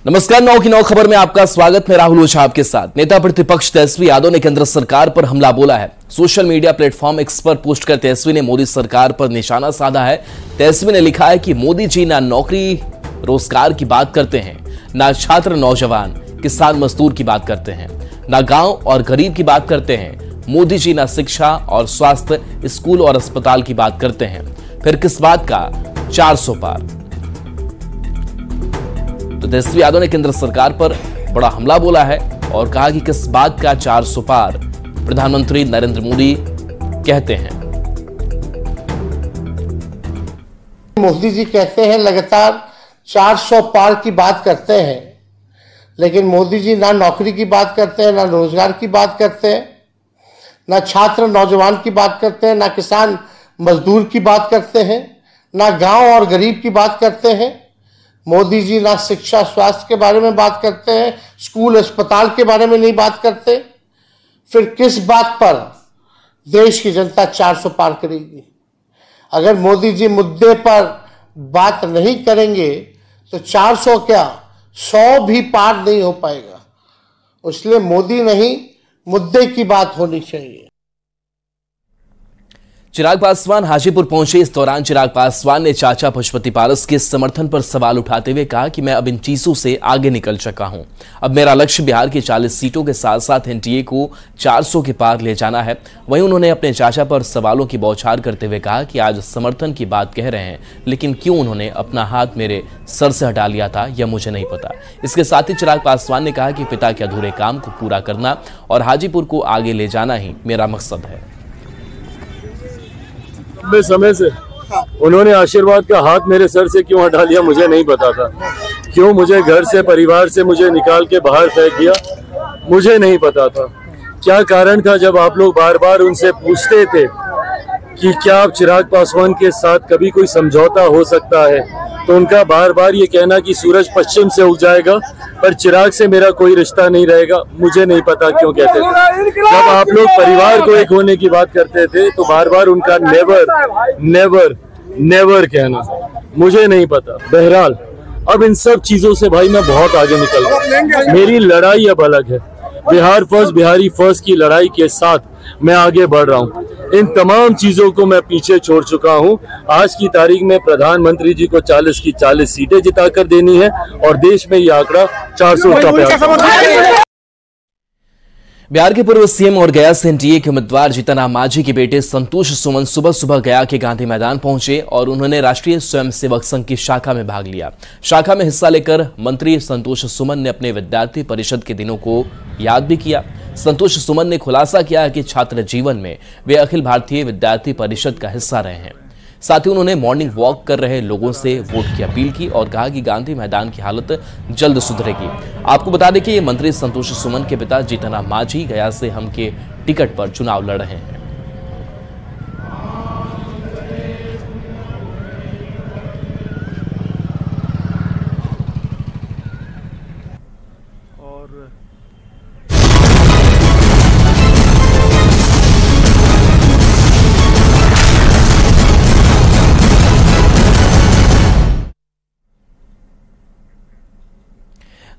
नमस्कार, 9 की 9 खबर में आपका स्वागत। मैं राहुल ओझा आपके साथ। नेता प्रतिपक्ष तेजस्वी यादव ने केंद्र सरकार पर हमला बोला है। सोशल मीडिया प्लेटफॉर्म एक्स पर पोस्ट कर तेजस्वी ने मोदी सरकार पर निशाना साधा है। तेजस्वी ने लिखा है कि मोदी जी ना नौकरी रोजगार की बात करते हैं, ना छात्र नौजवान किसान मजदूर की बात करते हैं, ना गांव और गरीब की बात करते हैं। मोदी जी ना शिक्षा और स्वास्थ्य, स्कूल और अस्पताल की बात करते हैं, फिर किस बात का 400 पार। तो तेजस्वी यादव ने केंद्र सरकार पर बड़ा हमला बोला है और कहा कि किस बात का 400 पार प्रधानमंत्री नरेंद्र मोदी कहते हैं। मोदी जी कहते हैं लगातार 400 पार की बात करते हैं, लेकिन मोदी जी ना नौकरी की बात करते हैं, ना रोजगार की बात करते हैं, ना छात्र नौजवान की बात करते हैं, ना किसान मजदूर की बात करते हैं, ना गांव और गरीब की बात करते हैं। मोदी जी ना शिक्षा स्वास्थ्य के बारे में बात करते हैं, स्कूल अस्पताल के बारे में नहीं बात करते। फिर किस बात पर देश की जनता 400 पार करेगी? अगर मोदी जी मुद्दे पर बात नहीं करेंगे तो 400 क्या 100 भी पार नहीं हो पाएगा। इसलिए मोदी नहीं, मुद्दे की बात होनी चाहिए। चिराग पासवान हाजीपुर पहुंचे। इस दौरान चिराग पासवान ने चाचा पशुपति पारस के समर्थन पर सवाल उठाते हुए कहा कि मैं अब इन चीजों से आगे निकल चुका हूं। अब मेरा लक्ष्य बिहार की 40 सीटों के साथ साथ एनडीए को 400 के पार ले जाना है। वहीं उन्होंने अपने चाचा पर सवालों की बौछार करते हुए कहा कि आज समर्थन की बात कह रहे हैं, लेकिन क्यों उन्होंने अपना हाथ मेरे सर से हटा लिया था यह मुझे नहीं पता। इसके साथ ही चिराग पासवान ने कहा कि पिता के अधूरे काम को पूरा करना और हाजीपुर को आगे ले जाना ही मेरा मकसद है। लंबे समय से उन्होंने आशीर्वाद का हाथ मेरे सर से क्यों हटा लिया मुझे नहीं पता था। क्यों मुझे घर से परिवार से मुझे निकाल के बाहर फेंक दिया मुझे नहीं पता था। क्या कारण था? जब आप लोग बार बार उनसे पूछते थे कि क्या आप चिराग पासवान के साथ कभी कोई समझौता हो सकता है, तो उनका बार बार ये कहना कि सूरज पश्चिम से उग जाएगा पर चिराग से मेरा कोई रिश्ता नहीं रहेगा, मुझे नहीं पता क्यों कहते थे। जब आप लोग परिवार को एक होने की बात करते थे तो बार बार उनका नेवर नेवर नेवर कहना, मुझे नहीं पता। बहरहाल अब इन सब चीजों से भाई मैं बहुत आगे निकल गया। मेरी लड़ाई अब अलग है। बिहार फर्स्ट, बिहारी फर्स्ट की लड़ाई के साथ मैं आगे बढ़ रहा हूँ। इन तमाम चीजों को मैं पीछे छोड़ चुका हूँ। आज की तारीख में प्रधानमंत्री जी को 40 की 40 सीटें जिताकर देनी है और देश में ये आंकड़ा 400 का। बिहार के पूर्व सीएम और गया से एनडीए के उम्मीदवार जीतनराम मांझी के बेटे संतोष सुमन सुबह सुबह गया के गांधी मैदान पहुंचे और उन्होंने राष्ट्रीय स्वयंसेवक संघ की शाखा में भाग लिया। शाखा में हिस्सा लेकर मंत्री संतोष सुमन ने अपने विद्यार्थी परिषद के दिनों को याद भी किया। संतोष सुमन ने खुलासा किया कि छात्र जीवन में वे अखिल भारतीय विद्यार्थी परिषद का हिस्सा रहे हैं। साथ ही उन्होंने मॉर्निंग वॉक कर रहे लोगों से वोट की अपील की और कहा कि गांधी मैदान की हालत जल्द सुधरेगी। आपको बता दें कि ये मंत्री संतोष सुमन के पिता जीतनराम मांझी गया से हम के टिकट पर चुनाव लड़ रहे हैं।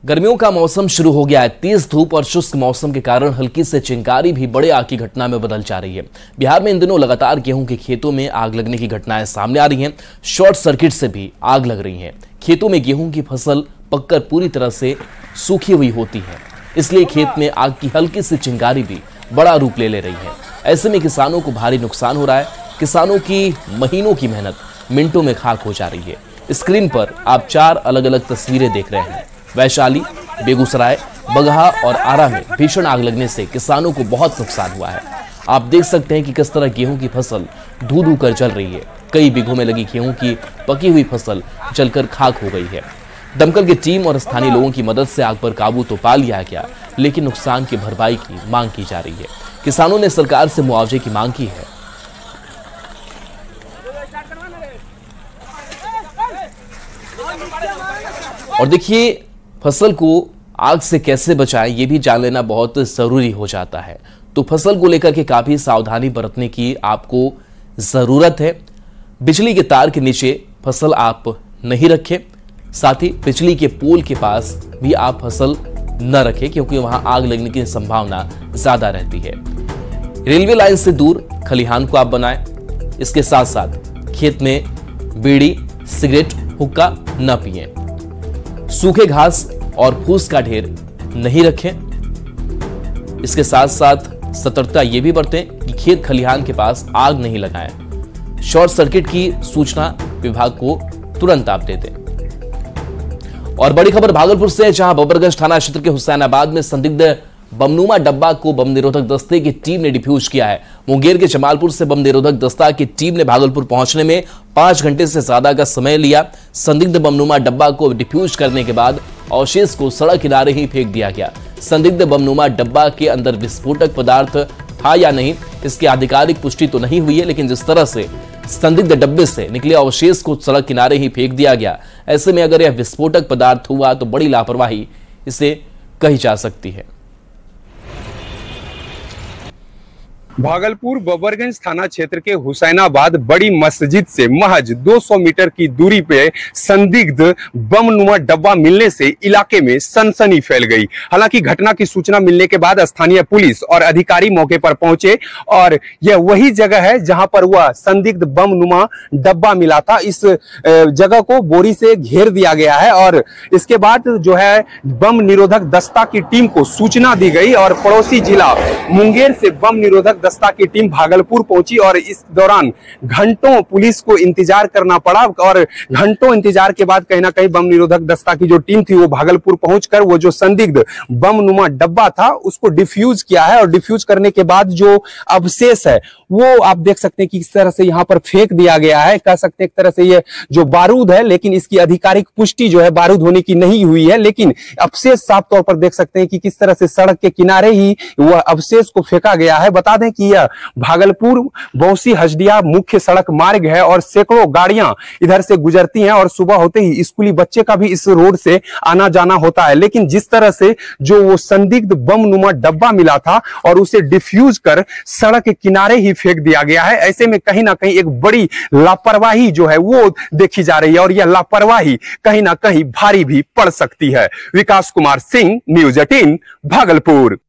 गर्मियों का मौसम शुरू हो गया है। तेज धूप और शुष्क मौसम के कारण हल्की से चिंगारी भी बड़े आग की घटना में बदल जा रही है। बिहार में इन दिनों लगातार गेहूं के खेतों में आग लगने की घटनाएं सामने आ रही हैं। शॉर्ट सर्किट से भी आग लग रही है। खेतों में गेहूं की फसल पककर पूरी तरह से सूखी हुई होती है, इसलिए खेत में आग की हल्की सी चिंगारी भी बड़ा रूप ले रही है। ऐसे में किसानों को भारी नुकसान हो रहा है। किसानों की महीनों की मेहनत मिनटों में खाक हो जा रही है। स्क्रीन पर आप 4 अलग अलग तस्वीरें देख रहे हैं। वैशाली, बेगूसराय, बगहा और आरा में भीषण आग लगने से किसानों को बहुत नुकसान हुआ है। आप देख सकते हैं कि किस तरह गेहूं की फसल धू धू कर जल रही है। कई बीघों में लगी गेहूं की पकी हुई फसल जलकर खाक हो गई है। दमकल की टीम और स्थानीय लोगों की मदद से आग पर काबू तो पा लिया गया, लेकिन नुकसान की भरपाई की मांग की जा रही है। किसानों ने सरकार से मुआवजे की मांग की है। और देखिए, फसल को आग से कैसे बचाएं ये भी जान लेना बहुत जरूरी हो जाता है। तो फसल को लेकर के काफी सावधानी बरतने की आपको जरूरत है। बिजली के तार के नीचे फसल आप नहीं रखें। साथ ही बिजली के पोल के पास भी आप फसल न रखें, क्योंकि वहां आग लगने की संभावना ज्यादा रहती है। रेलवे लाइन से दूर खलिहान को आप बनाएं। इसके साथ साथ खेत में बीड़ी, सिगरेट, हुक्का न पिएं। सूखे घास और फूस का ढेर नहीं रखें। इसके साथ साथ सतर्कता यह भी बरतें कि खेत खलिहान के पास आग नहीं लगाएं। शॉर्ट सर्किट की सूचना विभाग को तुरंत आप दे दें। और बड़ी खबर भागलपुर से, जहां बबरगंज थाना क्षेत्र के हुसैनाबाद में संदिग्ध बमनुमा डब्बा को बम निरोधक दस्ते की टीम ने डिफ्यूज किया है। मुंगेर के जमालपुर से बम निरोधक दस्ता की टीम ने भागलपुर पहुंचने में 5 घंटे से ज्यादा का समय लिया। संदिग्ध बमनुमा डब्बा को डिफ्यूज करने के बाद अवशेष को सड़क किनारे ही फेंक दिया गया। संदिग्ध बमनुमा डब्बा के अंदर विस्फोटक पदार्थ था या नहीं, इसकी आधिकारिक पुष्टि तो नहीं हुई है, लेकिन जिस तरह से संदिग्ध डब्बे से निकले अवशेष को सड़क किनारे ही फेंक दिया गया, ऐसे में अगर यह विस्फोटक पदार्थ हुआ तो बड़ी लापरवाही इसे कही जा सकती है। भागलपुर बबरगंज थाना क्षेत्र के हुसैनाबाद बड़ी मस्जिद से महज 200 मीटर की दूरी पे संदिग्ध बमनुमा डब्बा मिलने से इलाके में सनसनी फैल गई। हालांकि घटना की सूचना मिलने के बाद स्थानीय पुलिस और अधिकारी मौके पर पहुंचे और यह वही जगह है जहां पर वह संदिग्ध बमनुमा डब्बा मिला था। इस जगह को बोरी से घेर दिया गया है और इसके बाद जो है बम निरोधक दस्ता की टीम को सूचना दी गई और पड़ोसी जिला मुंगेर से बम निरोधक दस्ता की टीम भागलपुर पहुंची और इस दौरान घंटों पुलिस को इंतजार करना पड़ा और घंटों इंतजार के बाद कहीं ना कहीं बम निरोधक दस्ता की जो टीम थी वो भागलपुर पहुंचकर वो जो संदिग्ध बम नुमा डब्बा था उसको डिफ्यूज किया है। और डिफ्यूज करने के बाद जो अवशेष है वो आप देख सकते हैं कि किस तरह से यहाँ पर फेंक दिया गया है। कह सकते हैं एक तरह से ये जो बारूद है, लेकिन इसकी आधिकारिक पुष्टि जो है बारूद होने की नहीं हुई है, लेकिन अवशेष साफ तौर पर देख सकते हैं कि किस तरह से सड़क के किनारे ही वह अवशेष को फेंका गया है। बता दें कि यह भागलपुर बौसी हजडिया मुख्य सड़क मार्ग है और सैकड़ों गाड़ियां इधर से गुजरती हैं और सुबह होते ही स्कूली बच्चे का भी इस रोड से आना जाना होता है। लेकिन जिस तरह से जो वो संदिग्ध बम नुमा डब्बा मिला था और उसे डिफ्यूज कर सड़क के किनारे ही फेंक दिया गया है, ऐसे में कहीं ना कहीं एक बड़ी लापरवाही जो है वो देखी जा रही है और यह लापरवाही कहीं ना कहीं भारी भी पड़ सकती है। विकास कुमार सिंह, न्यूज़ 18 भागलपुर।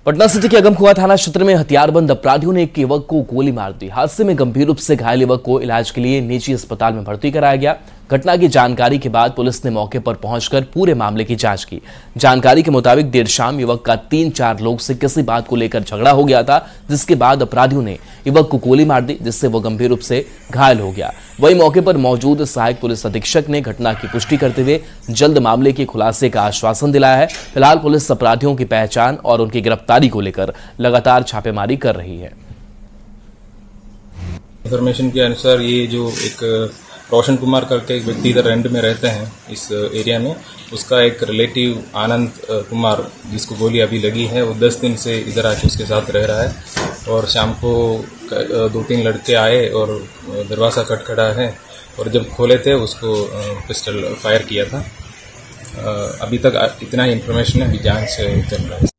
पटना सिटी के अगमकुआं थाना क्षेत्र में हथियारबंद अपराधियों ने एक युवक को गोली मार दी। हादसे में गंभीर रूप से घायल युवक को इलाज के लिए निजी अस्पताल में भर्ती कराया गया। घटना की जानकारी के बाद पुलिस ने मौके पर पहुंचकर पूरे मामले की जांच की। जानकारी के मुताबिक देर शाम युवक का 3-4 लोग से किसी बात को लेकर झगड़ा हो गया था, जिसके बाद अपराधियों ने युवक को गोली मार दी, जिससे वो गंभीर रूप से घायल हो गया। वहीं मौके पर मौजूद सहायक पुलिस अधीक्षक ने घटना की पुष्टि करते हुए जल्द मामले के खुलासे का आश्वासन दिलाया है। फिलहाल पुलिस अपराधियों की पहचान और उनकी गिरफ्तारी को लेकर लगातार छापेमारी कर रही है। इंफॉर्मेशन के अनुसार ये जो एक रोशन कुमार करके एक व्यक्ति इधर रेंट में रहते हैं इस एरिया में, उसका एक रिलेटिव आनंद कुमार जिसको गोली अभी लगी है, वो 10 दिन से इधर आके उसके साथ रह रहा है। और शाम को 2-3 लड़के आए और दरवाज़ा खटखटा है और जब खोले थे उसको पिस्टल फायर किया था। अभी तक इतना ही इन्फॉर्मेशन है, अभी जांच चल रहा है।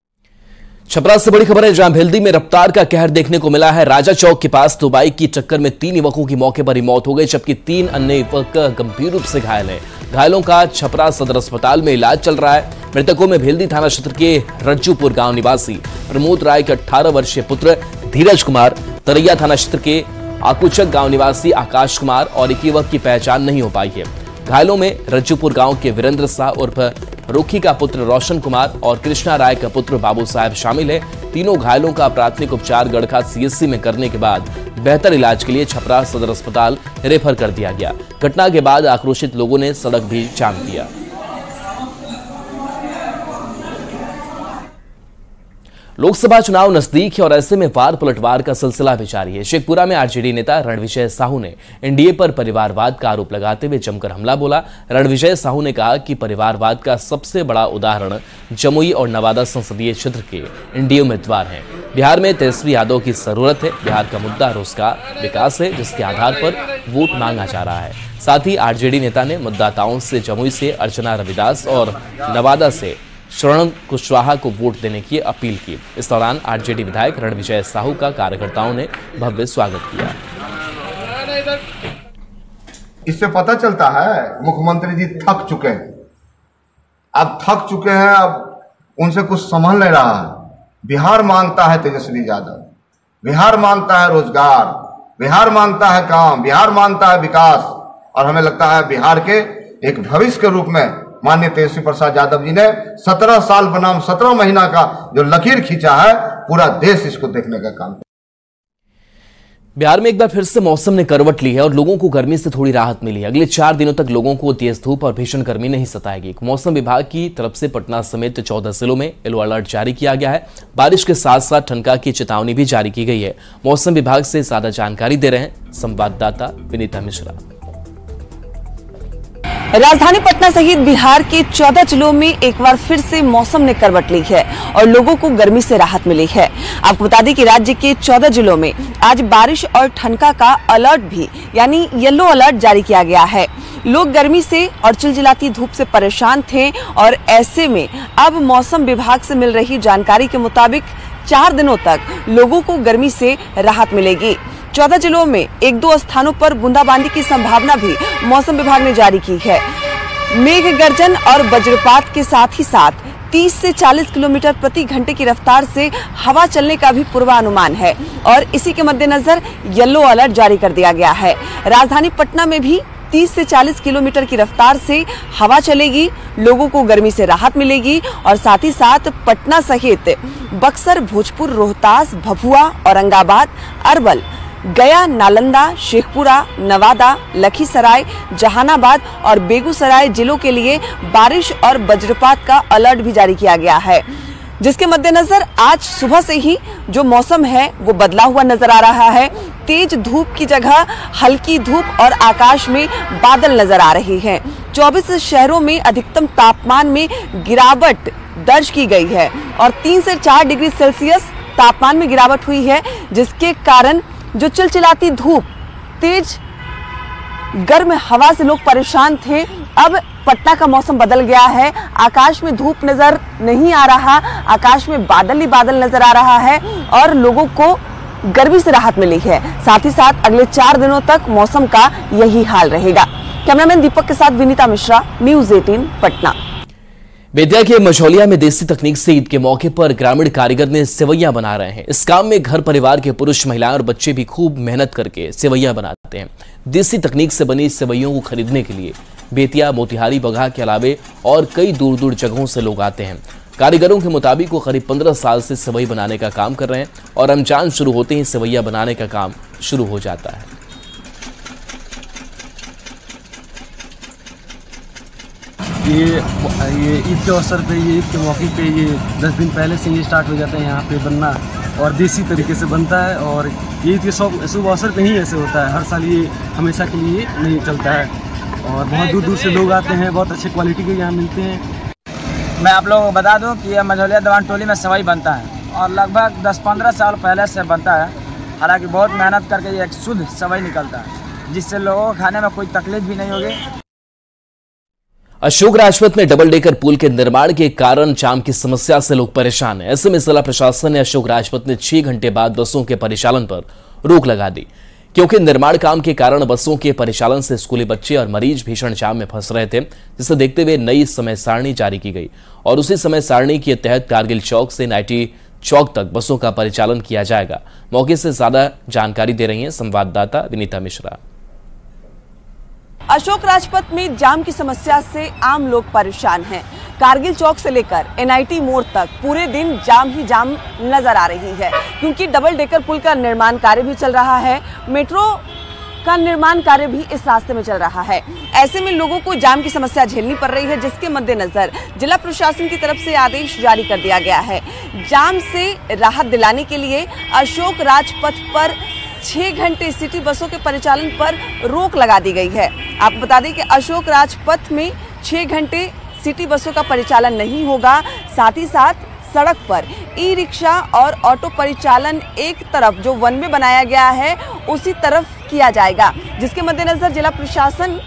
छपरा से बड़ी खबर है, जहां भेल्दी में रफ्तार का कहर देखने को मिला है। राजा चौक के पास दो बाइक की टक्कर में 3 युवकों की मौके पर ही मौत हो गई, जबकि 3 अन्य युवक गंभीर रूप से घायल हैं। घायलों का छपरा सदर अस्पताल में इलाज चल रहा है। मृतकों में भेल्दी थाना क्षेत्र के रज्जूपुर गांव निवासी प्रमोद राय के 18 वर्षीय पुत्र धीरज कुमार, तरैया थाना क्षेत्र के आकुचक गांव निवासी आकाश कुमार और एक युवक की पहचान नहीं हो पाई है। घायलों में रज्जूपुर गांव के वीरेंद्र शाह उर्फ रोखी का पुत्र रोशन कुमार और कृष्णा राय का पुत्र बाबू साहब शामिल है। तीनों घायलों का प्राथमिक उपचार गड़खा सीएससी में करने के बाद बेहतर इलाज के लिए छपरा सदर अस्पताल रेफर कर दिया गया। घटना के बाद आक्रोशित लोगों ने सड़क भी जाम किया। लोकसभा चुनाव नजदीक है और ऐसे में वार पलटवार का सिलसिला भी जारी है। शेखपुरा में आरजेडी नेता रणविजय साहू ने एनडीए पर परिवारवाद का आरोप लगाते हुए जमकर हमला बोला। रणविजय साहू ने कहा कि परिवारवाद का सबसे बड़ा उदाहरण जमुई और नवादा संसदीय क्षेत्र के एनडीए उम्मीदवार हैं। बिहार में तेजस्वी यादव की जरूरत है। बिहार का मुद्दा रोजगार, विकास है, जिसके आधार पर वोट मांगा जा रहा है। साथ ही आरजेडी नेता ने मतदाताओं से जमुई से अर्चना रविदास और नवादा से शरण कुशवाहा को वोट देने की अपील की। इस दौरान आरजेडी विधायक रणविजय साहू का कार्यकर्ताओं ने भव्य स्वागत किया। इससे पता चलता है मुख्यमंत्री जी थक चुके हैं, अब थक चुके हैं, अब उनसे कुछ संभल नहीं रहा है। बिहार मांगता है तेजस्वी यादव, बिहार मांगता है रोजगार, बिहार मांगता है काम, बिहार मांगता है विकास, और हमें लगता है बिहार के एक भविष्य के रूप में माननीय तेजस्वी प्रसाद यादव जी ने 17 साल बनाम 17 महीना का जो लकीर खींचा है, पूरा देश इसको देखने का काम। बिहार में एक बार फिर से मौसम ने करवट ली है और लोगों को गर्मी से थोड़ी राहत मिली है। अगले 4 दिनों तक लोगों को तेज धूप और भीषण गर्मी नहीं सताएगी। मौसम विभाग की तरफ से पटना समेत 14 जिलों में येलो अलर्ट जारी किया गया है। बारिश के साथ साथ ठनका की चेतावनी भी जारी की गई है। मौसम विभाग से ज्यादा जानकारी दे रहे हैं संवाददाता विनीता मिश्रा। राजधानी पटना सहित बिहार के 14 जिलों में एक बार फिर से मौसम ने करवट ली है और लोगों को गर्मी से राहत मिली है। आपको बता दें कि राज्य के 14 जिलों में आज बारिश और ठनका का अलर्ट भी यानी येलो अलर्ट जारी किया गया है। लोग गर्मी से और चिलचिलाती धूप से परेशान थे और ऐसे में अब मौसम विभाग से मिल रही जानकारी के मुताबिक 4 दिनों तक लोगों को गर्मी से राहत मिलेगी। 14 जिलों में 1-2 स्थानों पर बूंदाबांदी की संभावना भी मौसम विभाग ने जारी की है। मेघ गर्जन और वज्रपात के साथ ही साथ 30 से 40 किलोमीटर प्रति घंटे की रफ्तार से हवा चलने का भी पूर्वानुमान है और इसी के मद्देनजर येलो अलर्ट जारी कर दिया गया है। राजधानी पटना में भी 30 से 40 किलोमीटर की रफ्तार से हवा चलेगी, लोगों को गर्मी से राहत मिलेगी और साथ ही साथ पटना सहित बक्सर, भोजपुर, रोहतास, भभुआ, औरंगाबाद, अरवल, गया, नालंदा, शेखपुरा, नवादा, लखीसराय, जहानाबाद और बेगूसराय जिलों के लिए बारिश और वज्रपात का अलर्ट भी जारी किया गया है, जिसके मद्देनजर आज सुबह से ही जो मौसम है वो बदला हुआ नजर आ रहा है। तेज धूप की जगह हल्की धूप और आकाश में बादल नजर आ रहे हैं। 24 शहरों में अधिकतम तापमान में गिरावट दर्ज की गई है और 3 से 4 डिग्री सेल्सियस तापमान में गिरावट हुई है, जिसके कारण जो चिलचिलाती धूप, तेज गर्म हवा से लोग परेशान थे। अब पटना का मौसम बदल गया है, आकाश में धूप नजर नहीं आ रहा, आकाश में बादल ही बादल नजर आ रहा है और लोगों को गर्मी से राहत मिली है। साथ ही साथ अगले 4 दिनों तक मौसम का यही हाल रहेगा। कैमरामैन दीपक के साथ विनीता मिश्रा, न्यूज़ 18 पटना। बेतिया के मझौलिया में देसी तकनीक से ईद के मौके पर ग्रामीण कारीगर ने सेवैयां बना रहे हैं। इस काम में घर परिवार के पुरुष, महिलाएं और बच्चे भी खूब मेहनत करके सेवैयां बनाते हैं। देसी तकनीक से बनी सेवैयों को खरीदने के लिए बेतिया, मोतिहारी, बगहा के अलावे और कई दूर दूर जगहों से लोग आते हैं। कारीगरों के मुताबिक वो करीब 15 साल से सेवई बनाने का काम कर रहे हैं और रमजान शुरू होते ही सेवैयां बनाने का काम शुरू हो जाता है। ये ईद के अवसर पे, ये ईद के मौके पे ये 10 दिन पहले से ये स्टार्ट हो जाता है यहाँ पे बनना और देसी तरीके से बनता है और ये ईद के शुभ अवसर पे ही ऐसे होता है। हर साल ये हमेशा के लिए नहीं चलता है और बहुत दूर दूर से लोग आते हैं, बहुत अच्छे क्वालिटी के यहाँ मिलते हैं। मैं आप लोगों को बता दूं कि यह मझौलिया दीवान टोली में सेवई बनता है और लगभग 10-15 साल पहले से बनता है। हालांकि बहुत मेहनत करके ये एक शुद्ध सेवई निकलता है, जिससे लोगों को खाने में कोई तकलीफ भी नहीं होगी। अशोक राजपथ में डबल डेकर पुल के निर्माण के कारण जाम की समस्या से लोग परेशान हैं। ऐसे में जिला प्रशासन ने अशोक राजपथ में 6 घंटे बाद बसों के परिचालन पर रोक लगा दी, क्योंकि निर्माण काम के कारण बसों के परिचालन से स्कूली बच्चे और मरीज भीषण जाम में फंस रहे थे, जिसे देखते हुए नई समय सारणी जारी की गई और उसी समय सारणी के तहत कारगिल चौक से नाइटी चौक तक बसों का परिचालन किया जाएगा। मौके से ज्यादा जानकारी दे रही हैं संवाददाता विनीता मिश्रा। अशोक राजपथ में जाम की समस्या से आम लोग परेशान हैं। कारगिल चौक से लेकर एनआईटी मोड़ तक पूरे दिन जाम ही जाम नजर आ रही है, क्योंकि डबल डेकर पुल का निर्माण कार्य भी चल रहा है, मेट्रो का निर्माण कार्य भी इस रास्ते में चल रहा है। ऐसे में लोगों को जाम की समस्या झेलनी पड़ रही है, जिसके मद्देनजर जिला प्रशासन की तरफ से आदेश जारी कर दिया गया है। जाम से राहत दिलाने के लिए अशोक राजपथ पर 6 घंटे सिटी बसों के परिचालन पर रोक लगा दी गई है। आपको बता दें कि अशोक राजपथ में 6 घंटे सिटी बसों का परिचालन नहीं होगा। साथ ही साथ सड़क पर ई रिक्शा और ऑटो परिचालन एक तरफ जो वन वे बनाया गया है उसी तरफ किया जाएगा, जिसके मद्देनजर जिला प्रशासन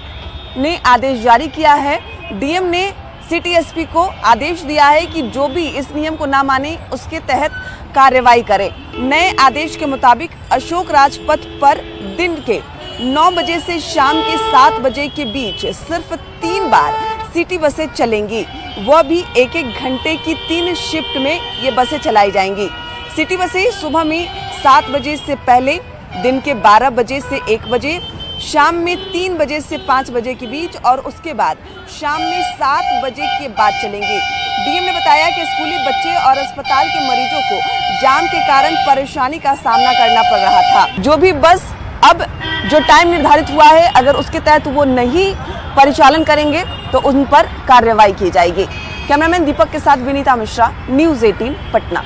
ने आदेश जारी किया है। डीएम ने सिटी एसपी को आदेश दिया है कि जो भी इस नियम को ना माने उसके तहत कार्रवाई करे। नए आदेश के मुताबिक अशोक राजपथ पर दिन के 9 बजे से शाम के 7 बजे के बीच सिर्फ 3 बार सिटी बसें चलेंगी, वह भी 1-1 घंटे की 3 शिफ्ट में ये बसें चलाई जाएंगी। सिटी बसें सुबह में 7 बजे से पहले, दिन के 12 बजे से 1 बजे, शाम में 3 बजे से 5 बजे के बीच और उसके बाद शाम में 7 बजे के बाद चलेंगे। डीएम ने बताया कि स्कूली बच्चे और अस्पताल के मरीजों को जाम के कारण परेशानी का सामना करना पड़ रहा था। जो भी बस अब जो टाइम निर्धारित हुआ है, अगर उसके तहत वो नहीं परिचालन करेंगे तो उन पर कार्रवाई की जाएगी। कैमरामैन दीपक के साथ विनीता मिश्रा, न्यूज़ 18 पटना।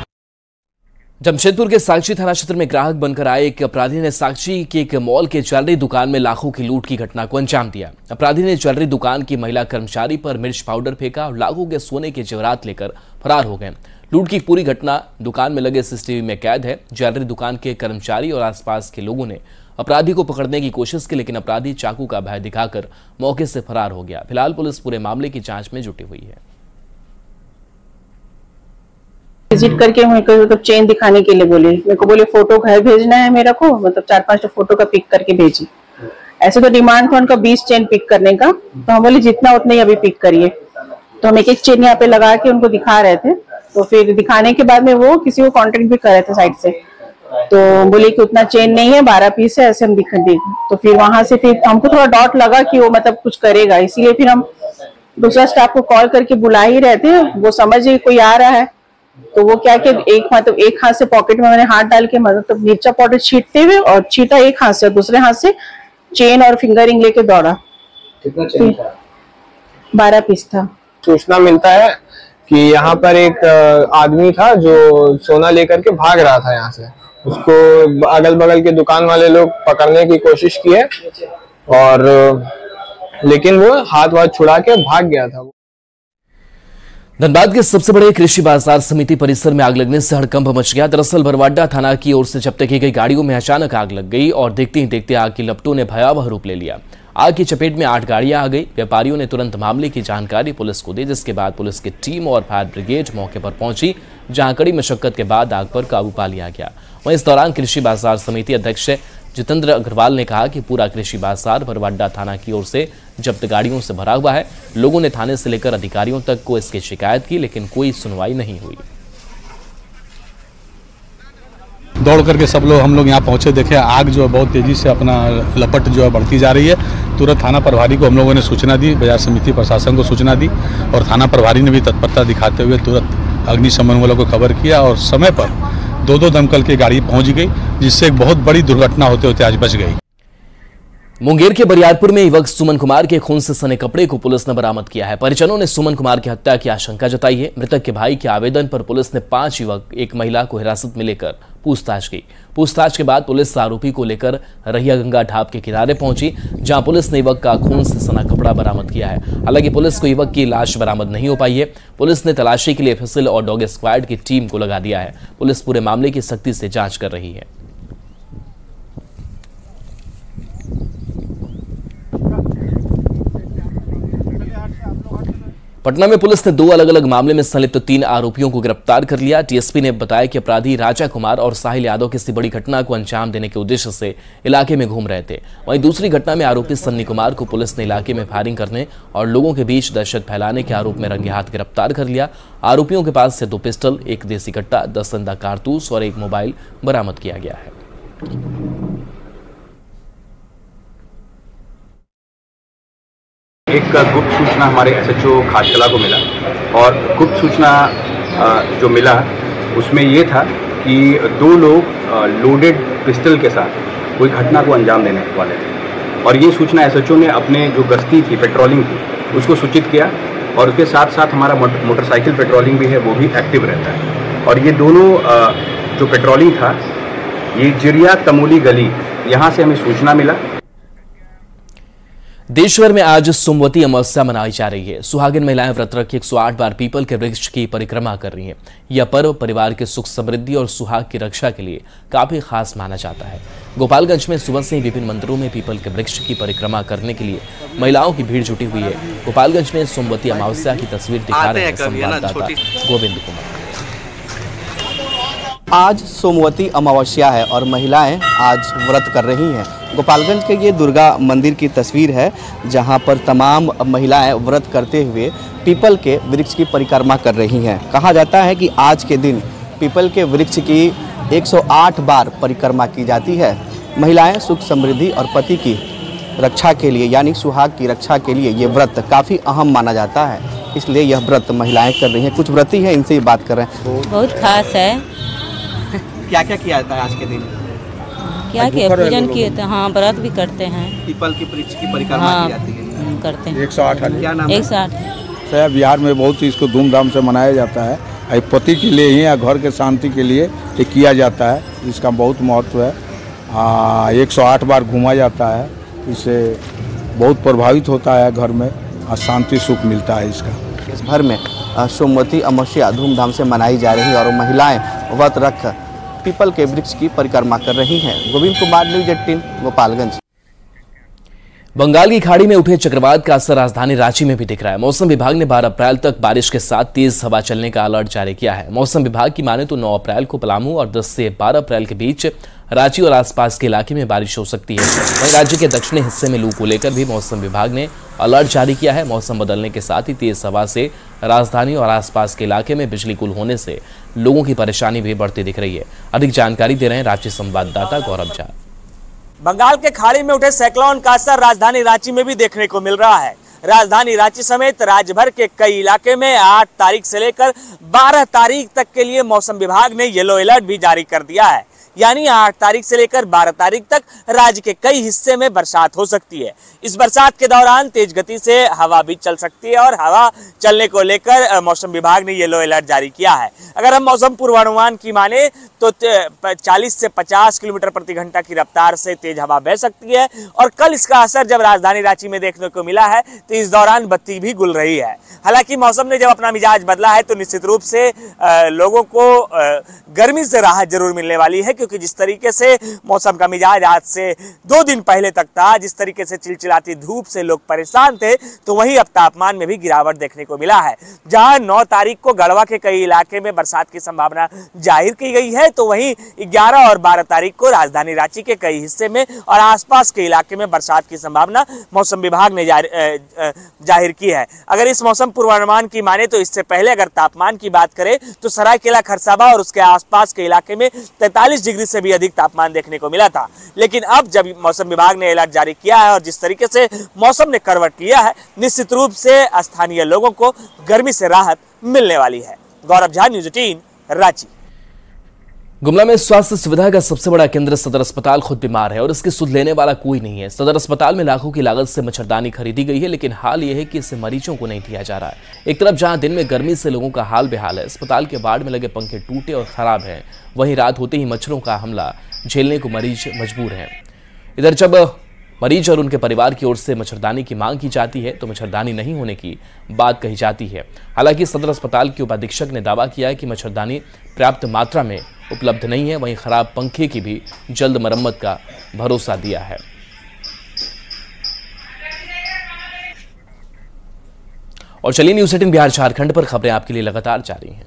जमशेदपुर के साक्षी थाना क्षेत्र में ग्राहक बनकर आए एक अपराधी ने साक्षी के एक मॉल के ज्वेलरी दुकान में लाखों की लूट की घटना को अंजाम दिया। अपराधी ने ज्वेलरी दुकान की महिला कर्मचारी पर मिर्च पाउडर फेंका और लाखों के सोने के जेवरात लेकर फरार हो गए। लूट की पूरी घटना दुकान में लगे सीसीटीवी में कैद है। ज्वेलरी दुकान के कर्मचारी और आसपास के लोगों ने अपराधी को पकड़ने की कोशिश की, लेकिन अपराधी चाकू का भय दिखाकर मौके से फरार हो गया। फिलहाल पुलिस पूरे मामले की जांच में जुटी हुई है। विजिट करके मेरे को मतलब चेन दिखाने के लिए बोले, मेरे को बोले फोटो घर भेजना है मेरे को, मतलब 4-5 फोटो का पिक करके भेजी। ऐसे तो डिमांड था उनका 20 चेन पिक करने का, तो हम बोले जितना उतना ही अभी पिक करिए। तो हम एक चेन यहाँ पे लगा के उनको दिखा रहे थे, तो फिर दिखाने के बाद में वो किसी को कॉन्टेक्ट भी कर रहे थे साइड से, तो बोले कि उतना चेन नहीं है, 12 पीस है, ऐसे हम दिखा दे। तो फिर वहां से फिर हमको थोड़ा डाउट लगा कि वो मतलब कुछ करेगा, इसीलिए फिर हम दूसरा स्टाफ को कॉल करके बुला ही रहे थे। वो समझे कोई आ रहा है, तो वो क्या कि एक हाथ से पॉकेट में मैंने हाथ डाल के मतलब मिर्चा पाउडर छींटते हुए और छींटा एक हाथ से, दूसरे हाथ से चेन और फिंगरिंग लेके दौड़ा। कितना चेन था? 12 पीस था। सूचना मिलता है कि यहाँ पर एक आदमी था जो सोना लेकर के भाग रहा था यहाँ से। उसको अगल बगल के दुकान वाले लोग पकड़ने की कोशिश की है, और लेकिन वो हाथ वाथ छुड़ा के भाग गया था। धनबाद के सबसे बड़े कृषि बाजार समिति परिसर में आग लगने से हड़कंप मच गया। दरअसल बरवाडा थाना की ओर से जब्त की गई गाड़ियों में अचानक आग लग गई और देखते ही देखते आग की लपटों ने भयावह रूप ले लिया। आग की चपेट में 8 गाड़ियां आ गई। व्यापारियों ने तुरंत मामले की जानकारी पुलिस को दी, जिसके बाद पुलिस की टीम और फायर ब्रिगेड मौके पर पहुंची, जहां कड़ी मशक्कत के बाद आग पर काबू पा लिया गया। वहीं इस दौरान कृषि बाजार समिति अध्यक्ष जितेंद्र अग्रवाल ने कहा कि पूरा कृषि बाजार बरवाडा थाना की ओर से जब्त गाड़ियों से भरा हुआ है। लोगों ने थाने से लेकर अधिकारियों तक को इसकी शिकायत की, लेकिन कोई सुनवाई नहीं हुई। दौड़ करके सब लोग हम लोग यहाँ पहुँचे, देखे आग जो है बहुत तेज़ी से अपना लपट जो है बढ़ती जा रही है। तुरंत थाना प्रभारी को हम लोगों ने सूचना दी, बाजार समिति प्रशासन को सूचना दी, और थाना प्रभारी ने भी तत्परता दिखाते हुए तुरंत अग्निशमन वालों को खबर किया और समय पर 2 दमकल की गाड़ी पहुँच गई, जिससे एक बहुत बड़ी दुर्घटना होते होते आज बच गई। मुंगेर के बरियारपुर में युवक सुमन कुमार के खून से सने कपड़े को पुलिस ने बरामद किया है। परिजनों ने सुमन कुमार की हत्या की आशंका जताई है। मृतक के भाई के आवेदन पर पुलिस ने 5 युवक, एक महिला को हिरासत में लेकर पूछताछ की। पूछताछ के बाद पुलिस आरोपी को लेकर रहिया गंगा ढाब के किनारे पहुंची, जहां पुलिस ने युवक का खून से सना कपड़ा बरामद किया है। हालांकि पुलिस को युवक की लाश बरामद नहीं हो पाई है। पुलिस ने तलाशी के लिए फिसल और डॉग स्क्वाड की टीम को लगा दिया है। पुलिस पूरे मामले की सख्ती से जांच कर रही है। पटना में पुलिस ने 2 अलग अलग मामले में संलिप्त 3 आरोपियों को गिरफ्तार कर लिया। टीएसपी ने बताया कि अपराधी राजा कुमार और साहिल यादव किसी बड़ी घटना को अंजाम देने के उद्देश्य से इलाके में घूम रहे थे। वहीं दूसरी घटना में आरोपी सन्नी कुमार को पुलिस ने इलाके में फायरिंग करने और लोगों के बीच दहशत फैलाने के आरोप में रंगे हाथ गिरफ्तार कर लिया। आरोपियों के पास से 2 पिस्टल, 1 देसी कट्टा, 10 जिंदा कारतूस और 1 मोबाइल बरामद किया गया है। एक गुप्त सूचना हमारे एसएचओ खाटकला को मिला, और गुप्त सूचना जो मिला उसमें ये था कि 2 लोग लोडेड पिस्टल के साथ कोई घटना को अंजाम देने वाले थे। और ये सूचना एसएचओ ने अपने जो गश्ती थी, पेट्रोलिंग थी, उसको सूचित किया, और उसके साथ साथ हमारा मोटरसाइकिल पेट्रोलिंग भी है, वो भी एक्टिव रहता है। और ये दोनों जो पेट्रोलिंग था, ये जिरिया तमोली गली, यहाँ से हमें सूचना मिला। देशभर में आज सोमवती अमावस्या मनाई जा रही है। सुहागिन महिलाएं व्रत रख 108 बार पीपल के वृक्ष की परिक्रमा कर रही हैं। यह पर्व परिवार के सुख समृद्धि और सुहाग की रक्षा के लिए काफी खास माना जाता है। गोपालगंज में सुबह से ही विभिन्न मंदिरों में पीपल के वृक्ष की परिक्रमा करने के लिए महिलाओं की भीड़ जुटी हुई है। गोपालगंज में सोमवती अमावस्या की तस्वीर दिखा रहे हैं संवाददाता गोविंद कुमार। आज सोमवती अमावस्या है और महिलाएं आज व्रत कर रही हैं। गोपालगंज के ये दुर्गा मंदिर की तस्वीर है जहां पर तमाम महिलाएं व्रत करते हुए पीपल के वृक्ष की परिक्रमा कर रही हैं। कहा जाता है कि आज के दिन पीपल के वृक्ष की 108 बार परिक्रमा की जाती है। महिलाएं सुख समृद्धि और पति की रक्षा के लिए यानी सुहाग की रक्षा के लिए ये व्रत काफ़ी अहम माना जाता है, इसलिए यह व्रत महिलाएं कर रही हैं। कुछ व्रती हैं, इनसे ही बात कर रहे हैं। बहुत खास है। क्या क्या किया जाता है आज के दिन? क्या किया? पूजन किए थे। हाँ, व्रत भी करते हैं। पीपल के वृक्ष की परिक्रमा की जाती है। करते हैं। 108 क्या नाम है? 108। बिहार में बहुत ही इसको धूमधाम से मनाया जाता है। पति के लिए ही या घर के शांति के लिए ये किया जाता है। इसका बहुत महत्व है। 108 बार घूमा जाता है, इससे बहुत प्रभावित होता है घर में और शांति सुख मिलता है। इसका इस भर में सोमवती अमावस्या धूमधाम से मनाई जा रही है और महिलाएं व्रत रख पीपल के वृक्ष की परिक्रमा कर रही हैं। गोविंद कुमार, न्यूज़ 18, गोपालगंज। बंगाल की खाड़ी में उठे चक्रवात का असर राजधानी रांची में भी दिख रहा है। मौसम विभाग ने 12 अप्रैल तक बारिश के साथ तेज हवा चलने का अलर्ट जारी किया है। मौसम विभाग की माने तो 9 अप्रैल को पलामू और 10 से 12 अप्रैल के बीच रांची और आसपास के इलाके में बारिश हो सकती है। वहीं राज्य के दक्षिणी हिस्से में लू को लेकर भी मौसम विभाग ने अलर्ट जारी किया है। मौसम बदलने के साथ ही तेज हवा से राजधानी और आसपास के इलाके में बिजली गुल होने से लोगों की परेशानी भी बढ़ती दिख रही है। अधिक जानकारी दे रहे हैं रांची संवाददाता गौरव झा। बंगाल के खाड़ी में उठे साइक्लोन का असर राजधानी रांची में भी देखने को मिल रहा है। राजधानी रांची समेत राज्य भर के कई इलाके में 8 तारीख से लेकर 12 तारीख तक के लिए मौसम विभाग ने येलो अलर्ट भी जारी कर दिया है। यानी 8 तारीख से लेकर 12 तारीख तक राज्य के कई हिस्से में बरसात हो सकती है। इस बरसात के दौरान तेज गति से हवा भी चल सकती है और हवा चलने को लेकर मौसम विभाग ने येलो अलर्ट जारी किया है। अगर हम मौसम पूर्वानुमान की माने तो 40 से 50 किलोमीटर प्रति घंटा की रफ्तार से तेज हवा बह सकती है और कल इसका असर जब राजधानी रांची में देखने को मिला है तो इस दौरान बत्ती भी गुल रही है। हालांकि मौसम ने जब अपना मिजाज बदला है तो निश्चित रूप से लोगों को गर्मी से राहत जरूर मिलने वाली है, क्योंकि जिस तरीके से मौसम का मिजाज आज से 2 दिन पहले तक था, जिस तरीके से चिलचिलाती धूप से लोग परेशान थे, तो वहीं अब तापमान में भी गिरावट देखने को मिला है। जहां 9 तारीख को गढ़वा के कई इलाके में बरसात की संभावना जाहिर की गई है, तो वहीं 11 और 12 तारीख को राजधानी रांची के कई हिस्से में और आसपास के इलाके में बरसात की संभावना मौसम विभाग ने जाहिर की है। अगर इस मौसम पूर्वानुमान की माने तो इससे पहले अगर तापमान की बात करें तो सरायकेला, खरसावां और उसके आसपास के इलाके में 43 डिग्री से भी अधिक तापमान देखने को मिला था। लेकिन अब जब मौसम विभाग ने अलर्ट जारी किया है और जिस तरीके से मौसम ने करवट लिया है, निश्चित रूप से स्थानीय लोगों को गर्मी से राहत मिलने वाली है। गौरव झा, न्यूज़ 18, रांची। गुमला में स्वास्थ्य सुविधा का सबसे बड़ा केंद्र सदर अस्पताल खुद बीमार है और इसकी सुध लेने वाला कोई नहीं है। सदर अस्पताल में लाखों की लागत से मच्छरदानी खरीदी गई है, लेकिन हाल यह है कि इसे मरीजों को नहीं दिया जा रहा है। एक तरफ जहां दिन में गर्मी से लोगों का हाल बेहाल है, अस्पताल के वार्ड में लगे पंखे टूटे और खराब हैं, वहीं रात होते ही मच्छरों का हमला झेलने को मरीज मजबूर हैं। इधर जब मरीज और उनके परिवार की ओर से मच्छरदानी की मांग की जाती है तो मच्छरदानी नहीं होने की बात कही जाती है। हालांकि सदर अस्पताल के उपाधीक्षक ने दावा किया है कि मच्छरदानी पर्याप्त मात्रा में उपलब्ध नहीं है, वहीं खराब पंखे की भी जल्द मरम्मत का भरोसा दिया है। और चलिए न्यूज़ 18 बिहार झारखंड पर खबरें आपके लिए लगातार जारी हैं।